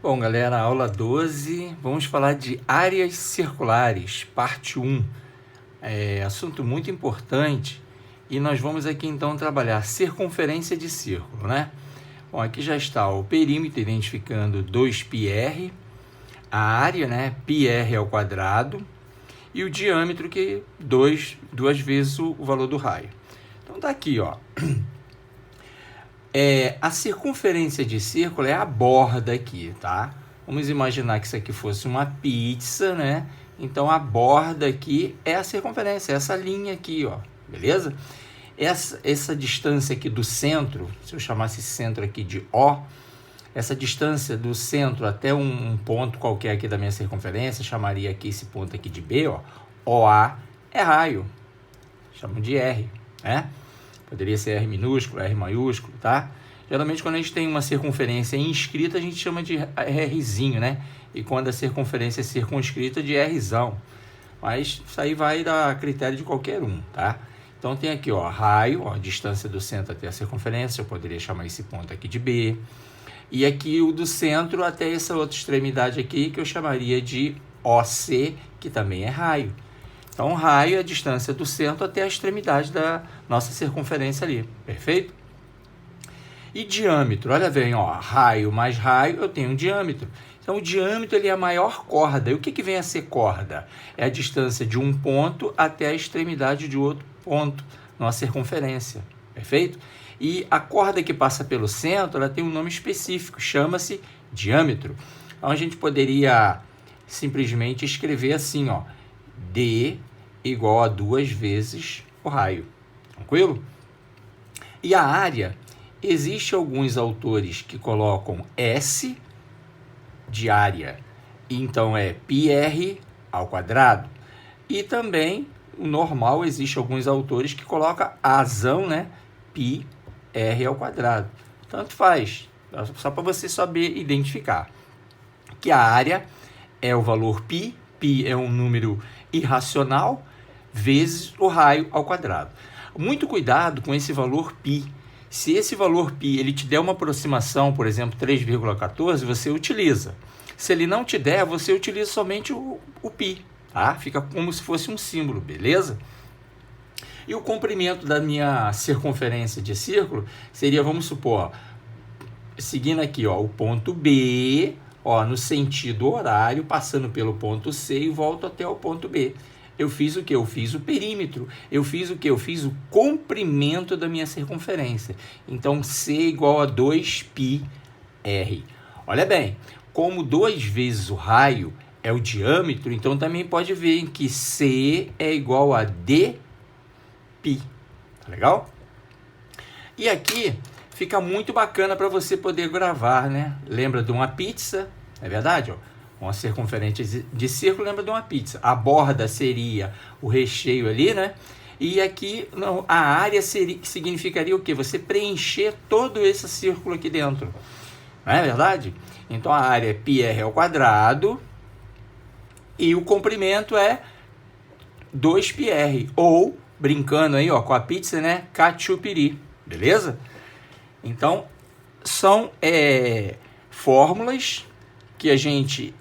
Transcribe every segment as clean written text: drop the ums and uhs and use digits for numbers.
Bom, galera, aula 12, vamos falar de áreas circulares, parte 1. Assunto muito importante e nós vamos aqui então trabalhar circunferência de círculo, né? Bom, aqui já está o perímetro identificando 2πr, a área, né, πr ao quadrado, e o diâmetro que duas vezes o valor do raio. Então tá aqui, ó. A circunferência de círculo é a borda aqui, tá? Vamos imaginar que isso aqui fosse uma pizza, né? Então, a borda aqui é a circunferência, essa linha aqui, ó, beleza? Essa distância aqui do centro, se eu chamasse esse centro aqui de O, essa distância do centro até um ponto qualquer aqui da minha circunferência, chamaria aqui esse ponto aqui de B, ó, OA é raio, chamam de R, né? Poderia ser R minúsculo, R maiúsculo, tá? Geralmente, quando a gente tem uma circunferência inscrita, a gente chama de Rzinho, né? E quando a circunferência é circunscrita, de Rzão. Mas isso aí vai dar critério de qualquer um, tá? Então, tem aqui, ó, raio, ó, distância do centro até a circunferência, eu poderia chamar esse ponto aqui de B. E aqui o do centro até essa outra extremidade aqui, que eu chamaria de OC, que também é raio. Então, raio é a distância do centro até a extremidade da nossa circunferência ali, perfeito? E diâmetro, olha bem, ó, raio mais raio, eu tenho um diâmetro. Então, o diâmetro ele é a maior corda. E o que vem a ser corda? É a distância de um ponto até a extremidade de outro ponto, numa circunferência, perfeito? E a corda que passa pelo centro, ela tem um nome específico, chama-se diâmetro. Então, a gente poderia simplesmente escrever assim, ó, D igual a 2 vezes o raio, tranquilo? E a área, existem alguns autores que colocam S de área, então é πr ao quadrado. E também, o normal, existe alguns autores que colocam azão, né, πr ao quadrado. Tanto faz, só para você saber identificar que a área é o valor π, π é um número irracional, vezes o raio ao quadrado. Muito cuidado com esse valor π. Se esse valor π ele te der uma aproximação, por exemplo, 3,14, você utiliza. Se ele não te der, você utiliza somente o π, tá? Fica como se fosse um símbolo, beleza? E o comprimento da minha circunferência de círculo seria, vamos supor, seguindo aqui, ó, o ponto B, ó, no sentido horário, passando pelo ponto C e volto até o ponto B. Eu fiz o que? Eu fiz o perímetro. Eu fiz o que? Eu fiz o comprimento da minha circunferência. Então, C igual a 2πr. Olha bem, como 2 vezes o raio é o diâmetro, então também pode ver que C é igual a dπ. Tá legal? E aqui fica muito bacana para você poder gravar, né? Lembra de uma pizza, é verdade? Ó? Uma circunferência de círculo lembra de uma pizza. A borda seria o recheio ali, né? E aqui a área significaria o quê? Você preencher todo esse círculo aqui dentro. Não é verdade? Então, a área é πr ao quadrado e o comprimento é 2πr. Ou, brincando aí, ó, com a pizza, né? Cachupiri. Beleza? Então, são fórmulas que a gente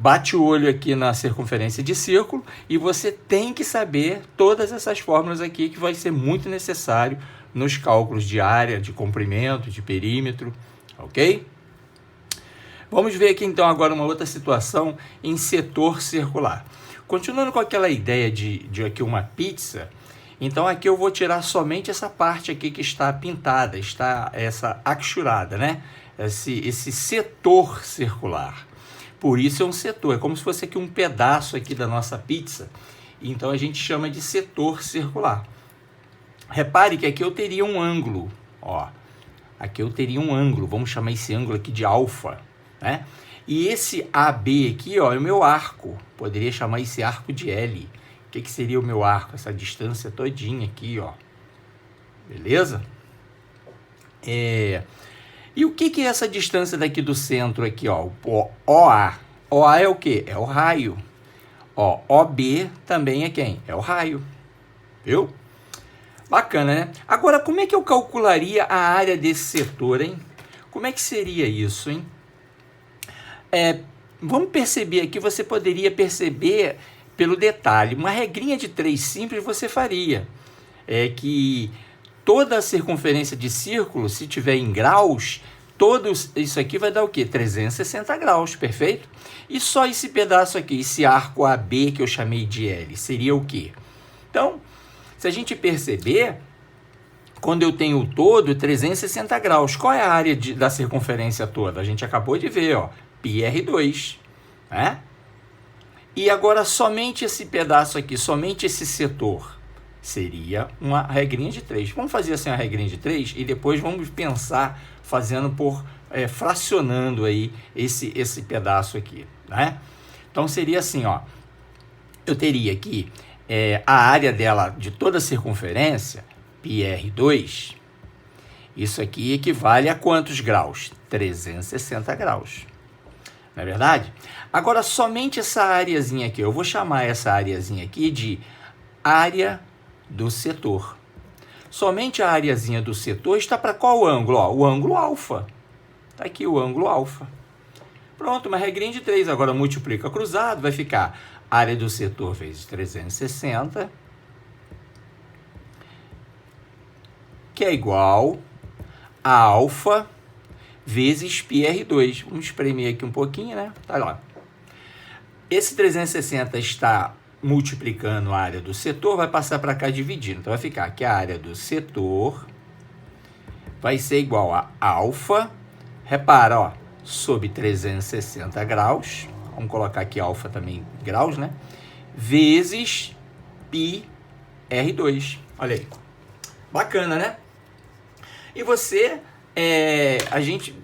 bate o olho aqui na circunferência de círculo e você tem que saber todas essas fórmulas aqui que vai ser muito necessário nos cálculos de área, de comprimento, de perímetro, ok? Vamos ver aqui então agora uma outra situação em setor circular. Continuando com aquela ideia de aqui uma pizza, então aqui eu vou tirar somente essa parte aqui que está pintada, está essa axurada, né? Esse setor circular. Por isso é um setor, é como se fosse aqui um pedaço aqui da nossa pizza. Então a gente chama de setor circular. Repare que aqui eu teria um ângulo, ó. Aqui eu teria um ângulo, vamos chamar esse ângulo aqui de alfa, né? E esse AB aqui, ó, é o meu arco. Poderia chamar esse arco de L. O que seria o meu arco? Essa distância todinha aqui, ó. Beleza? E o que é essa distância daqui do centro aqui, ó? O OA. OA é o quê? É o raio. Ó, OB também é quem? É o raio. Viu? Bacana, né? Agora, como é que eu calcularia a área desse setor, hein? Como é que seria isso, hein? Vamos perceber aqui, você poderia perceber pelo detalhe. Uma regrinha de 3 simples você faria. É que toda a circunferência de círculo, se tiver em graus, todo isso aqui vai dar o quê? 360 graus, perfeito? E só esse pedaço aqui, esse arco AB que eu chamei de L, seria o quê? Então, se a gente perceber, quando eu tenho o todo, 360 graus, qual é a área da circunferência toda? A gente acabou de ver, ó, πr2, né? E agora somente esse pedaço aqui, somente esse setor, seria uma regrinha de 3. Vamos fazer assim uma regrinha de 3 e depois vamos pensar fazendo fracionando aí esse pedaço aqui, né? Então seria assim, ó, eu teria aqui a área dela de toda a circunferência, πr2, isso aqui equivale a quantos graus? 360 graus. Não é verdade? Agora, somente essa areazinha aqui, eu vou chamar essa areazinha aqui de área do setor. Somente a areazinha do setor está para qual ângulo? Ó, o ângulo alfa. Está aqui o ângulo alfa. Pronto, uma regrinha de 3. Agora multiplica cruzado, vai ficar área do setor vezes 360, que é igual a alfa vezes πr2. Vamos espremer aqui um pouquinho, né? Tá lá. Esse 360 está multiplicando a área do setor, vai passar para cá dividindo. Então vai ficar que a área do setor vai ser igual a alfa, repara, ó, sobre 360 graus, vamos colocar aqui alfa também graus, né? Vezes πr2. Olha aí. Bacana, né? E a gente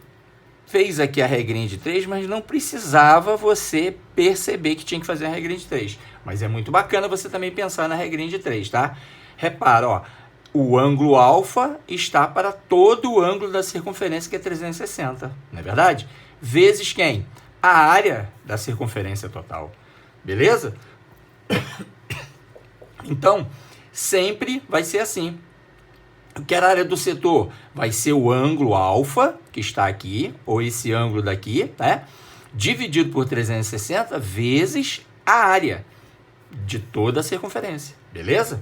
fez aqui a regrinha de 3, mas não precisava você perceber que tinha que fazer a regrinha de 3. Mas é muito bacana você também pensar na regrinha de 3, tá? Repara, ó, o ângulo alfa está para todo o ângulo da circunferência, que é 360, não é verdade? Vezes quem? A área da circunferência total, beleza? Então, sempre vai ser assim. O que era a área do setor? Vai ser o ângulo alfa, que está aqui, ou esse ângulo daqui, né? Dividido por 360 vezes a área de toda a circunferência, beleza?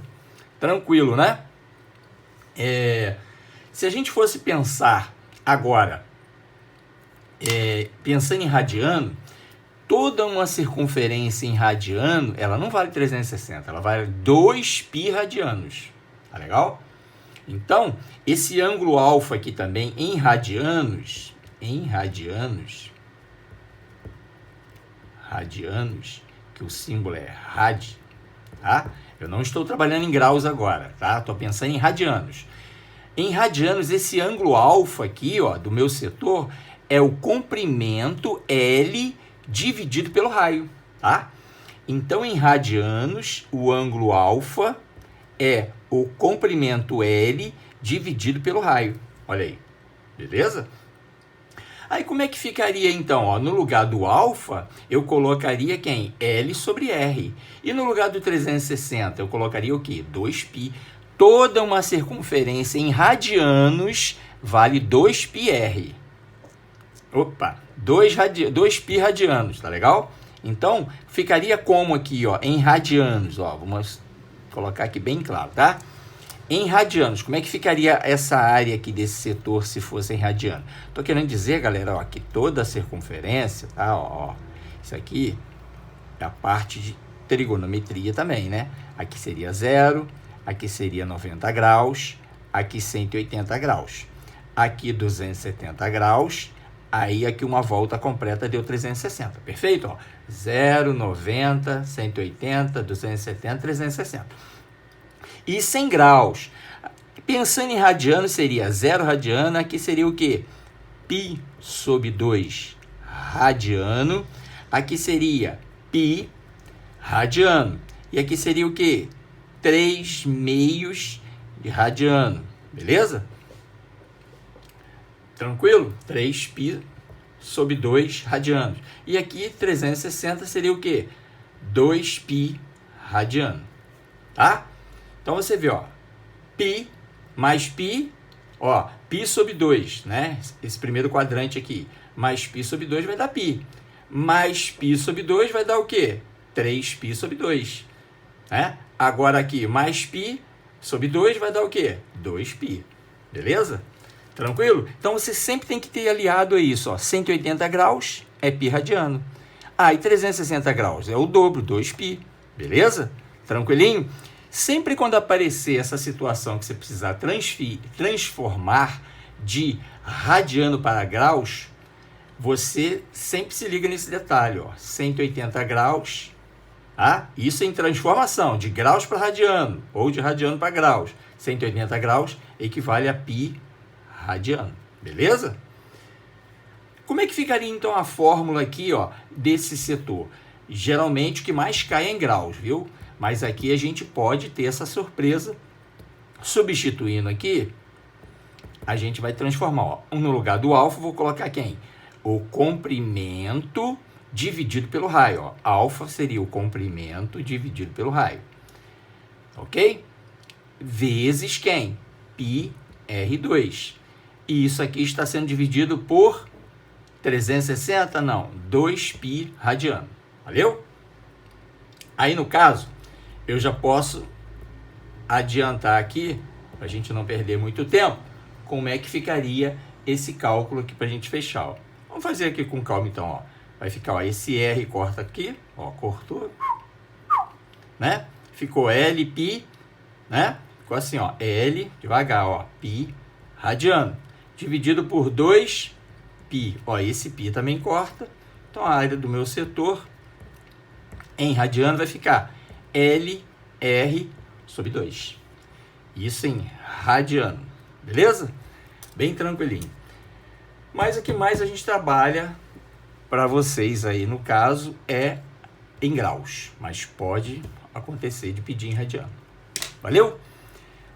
Tranquilo, né? Se a gente fosse pensar agora, pensando em radiano, toda uma circunferência em radiano, ela não vale 360, ela vale 2π radianos, tá legal? Então, esse ângulo alfa aqui também em radianos, que o símbolo é rad, tá? Eu não estou trabalhando em graus agora, tá? Estou pensando em radianos. Em radianos, esse ângulo alfa aqui, ó, do meu setor, é o comprimento L dividido pelo raio, tá? Então, em radianos, o ângulo alfa é o comprimento L dividido pelo raio. Olha aí, beleza? Aí como é que ficaria então? Ó, no lugar do alfa, eu colocaria quem? L sobre R. E no lugar do 360, eu colocaria o quê? 2π. Toda uma circunferência em radianos vale 2πr. Opa, 2π radianos, tá legal? Então, ficaria como aqui, ó, em radianos, ó, vamos colocar aqui bem claro, tá? Em radianos, como é que ficaria essa área aqui desse setor se fosse em radiano? Tô querendo dizer, galera, ó, que toda a circunferência, tá? Ó, isso aqui é a parte de trigonometria também, né? Aqui seria 0, aqui seria 90 graus, aqui 180 graus, aqui 270 graus, aí aqui uma volta completa deu 360, perfeito? Ó, 0, 90, 180, 270, 360. E 100 graus. Pensando em radiano, seria 0 radiano, aqui seria o quê? Π sobre 2 radiano, aqui seria π radiano, e aqui seria o quê? 3 meios de radiano, beleza? Tranquilo? 3π sobre 2 radianos. E aqui 360 seria o quê? 2π radiano, tá? Então você vê, ó, π mais π, ó, π sobre 2, né? Esse primeiro quadrante aqui, mais π sobre 2 vai dar π. mais π sobre 2 vai dar o quê? 3π sobre 2. Né? Agora aqui, mais π sobre 2 vai dar o quê? 2π. Beleza? Tranquilo? Então você sempre tem que ter aliado a isso. Ó. 180 graus é π radiano. E 360 graus é o dobro, 2π. Beleza? Tranquilinho? Sempre quando aparecer essa situação que você precisar transformar de radiano para graus, você sempre se liga nesse detalhe. Ó. 180 graus, tá? Isso em transformação de graus para radiano ou de radiano para graus. 180 graus equivale a π radiano. Beleza? Como é que ficaria então a fórmula aqui, ó, desse setor? Geralmente o que mais cai é em graus, viu? Mas aqui a gente pode ter essa surpresa. Substituindo aqui, a gente vai transformar. Ó, no lugar do alfa, vou colocar quem? O comprimento dividido pelo raio. Ó. Alfa seria o comprimento dividido pelo raio. Ok? Vezes quem? πr2. E isso aqui está sendo dividido por 360? Não, 2π radiano. Valeu? Aí, no caso, eu já posso adiantar aqui, para a gente não perder muito tempo, como é que ficaria esse cálculo aqui para a gente fechar. Ó. Vamos fazer aqui com calma, então. Ó. Vai ficar, ó, esse R corta aqui, ó, cortou, né? Ficou Lπ, né? Ficou assim, ó, L, devagar, ó, π radiano, dividido por 2π. Ó, esse π também corta, então a área do meu setor em radiano vai ficar LR sobre 2. Isso em radiano, beleza? Bem tranquilinho. Mas o que mais a gente trabalha para vocês aí, no caso, é em graus. Mas pode acontecer de pedir em radiano. Valeu?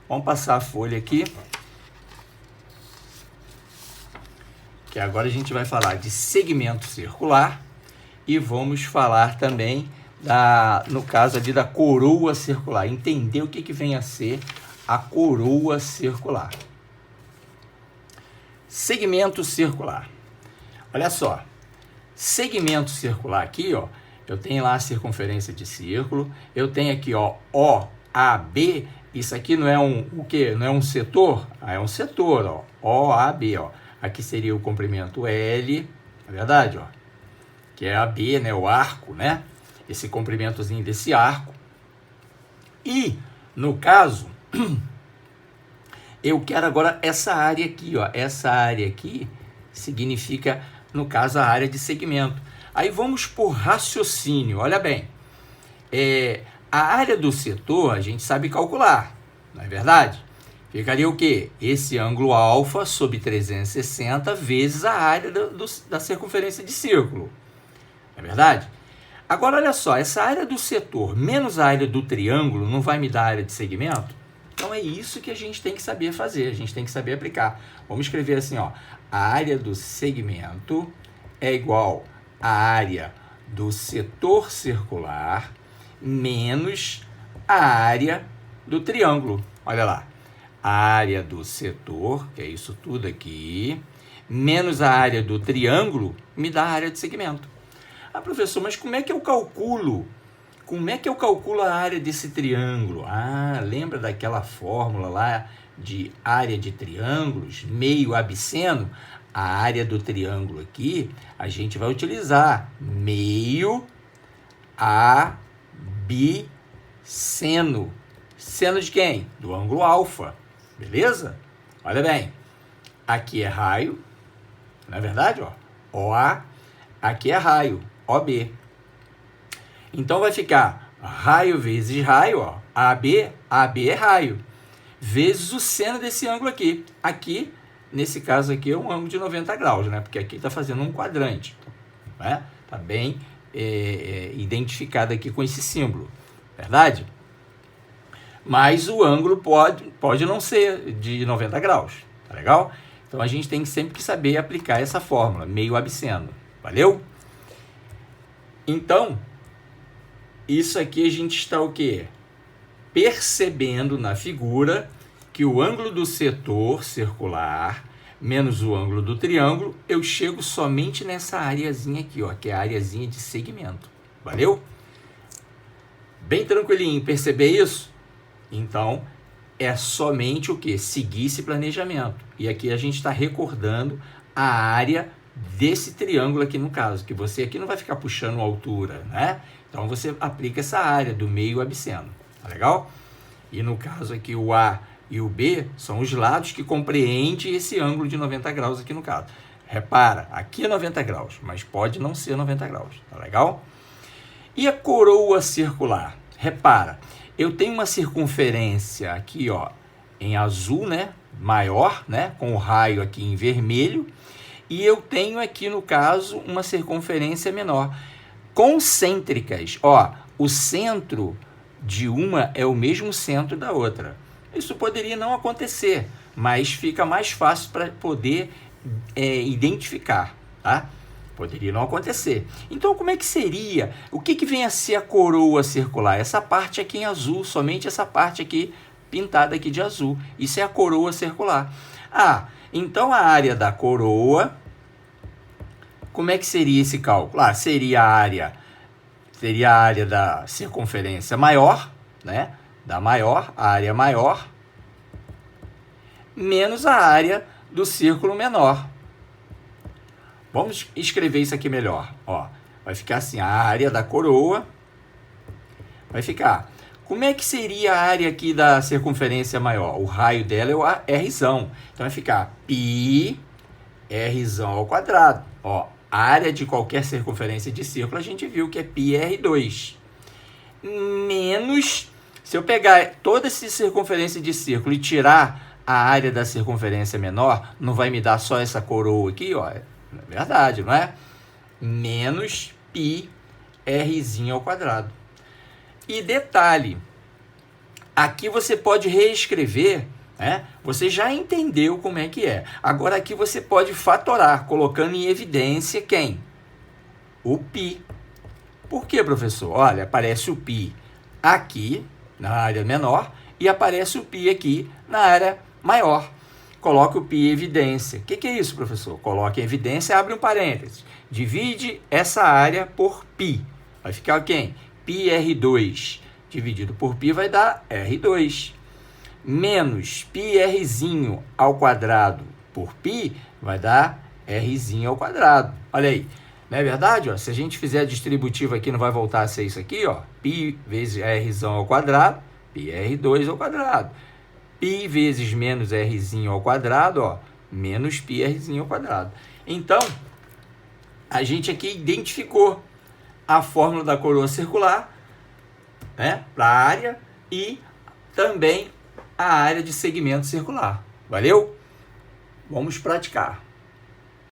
Vamos passar a folha aqui. Que agora a gente vai falar de segmento circular. E vamos falar também, no caso ali, da coroa circular. Entender o que vem a ser a coroa circular. Segmento circular. Olha só. Segmento circular aqui, ó. Eu tenho lá a circunferência de círculo. Eu tenho aqui, ó, OAB. Isso aqui não é o quê? Não é um setor? É um setor, ó. OAB, ó. Aqui seria o comprimento L, na verdade, ó. Que é AB, né? O arco, né? Esse comprimentozinho desse arco. E, no caso, eu quero agora essa área aqui, ó. Essa área aqui significa, no caso, a área de segmento. Aí vamos por raciocínio, olha bem. A área do setor a gente sabe calcular, não é verdade? Ficaria o quê? Esse ângulo alfa sobre 360 vezes a área da circunferência de círculo. Não é verdade? Agora, olha só, essa área do setor menos a área do triângulo não vai me dar a área de segmento? Então, é isso que a gente tem que saber fazer, a gente tem que saber aplicar. Vamos escrever assim, ó. A área do segmento é igual à área do setor circular menos a área do triângulo. Olha lá. A área do setor, que é isso tudo aqui, menos a área do triângulo, me dá a área de segmento. Ah, professor, mas como é que eu calculo? Como é que eu calculo a área desse triângulo? Ah, lembra daquela fórmula lá de área de triângulos, meio absceno? A área do triângulo aqui, a gente vai utilizar meio absceno. Seno de quem? Do ângulo alfa. Beleza? Olha bem. Aqui é raio. Não é verdade? Ó. OA. Aqui é raio. OB. Então vai ficar raio vezes raio. Ó. AB. AB é raio. Vezes o seno desse ângulo aqui. Aqui, nesse caso aqui, é um ângulo de 90 graus, né? Porque aqui está fazendo um quadrante. Né? Está bem identificado aqui com esse símbolo. Verdade? Mas o ângulo pode não ser de 90 graus, tá legal? Então, a gente tem sempre que saber aplicar essa fórmula, meio absceno, valeu? Então, isso aqui a gente está o quê? Percebendo na figura que o ângulo do setor circular menos o ângulo do triângulo, eu chego somente nessa areazinha aqui, ó, que é a areazinha de segmento. Valeu? Bem tranquilinho, perceber isso? Então, é somente o que? Seguir esse planejamento. E aqui a gente está recordando a área desse triângulo aqui no caso, que você aqui não vai ficar puxando altura, né? Então, você aplica essa área do meio absceno, tá legal? E no caso aqui, o A e o B são os lados que compreendem esse ângulo de 90 graus aqui no caso. Repara, aqui é 90 graus, mas pode não ser 90 graus, tá legal? E a coroa circular? Repara, eu tenho uma circunferência aqui, ó, em azul, né, maior, né, com o raio aqui em vermelho, e eu tenho aqui, no caso, uma circunferência menor. Concêntricas, ó, o centro de uma é o mesmo centro da outra. Isso poderia não acontecer, mas fica mais fácil para poder identificar, tá? Poderia não acontecer. Então, como é que seria? O que vem a ser a coroa circular? Essa parte aqui em azul, somente essa parte aqui pintada aqui de azul. Isso é a coroa circular. Ah, então a área da coroa, como é que seria esse cálculo? Ah, seria a área da circunferência maior, né? Da maior, a área maior, menos a área do círculo menor. Vamos escrever isso aqui melhor. Ó, vai ficar assim, a área da coroa vai ficar. Como é que seria a área aqui da circunferência maior? O raio dela é o Rzão. Então vai ficar π Rzão ao quadrado. Ó, a área de qualquer circunferência de círculo a gente viu que é πr2. Menos, se eu pegar toda essa circunferência de círculo e tirar a área da circunferência menor, não vai me dar só essa coroa aqui, ó. É verdade, não é? Menos π Rzinho ao quadrado. E detalhe, aqui você pode reescrever, né? Você já entendeu como é que é. Agora aqui você pode fatorar, colocando em evidência quem? O π. Por quê, professor? Olha, aparece o π aqui, na área menor, e aparece o π aqui na área maior. Coloque o π em evidência. O que é isso, professor? Coloque em evidência, abre um parênteses. Divide essa área por π. Vai ficar quem? πr2 dividido por π vai dar R2. Menos πrzinho ao quadrado por π vai dar Rzinho ao quadrado. Olha aí. Não é verdade? Ó? Se a gente fizer a distributiva aqui, não vai voltar a ser isso aqui, ó. π vezes Rzão ao quadrado, πr2 ao quadrado. π vezes menos Rzinho ao quadrado, ó, menos πrzinho ao quadrado. Então, a gente aqui identificou a fórmula da coroa circular, né, para a área e também a área de segmento circular. Valeu? Vamos praticar.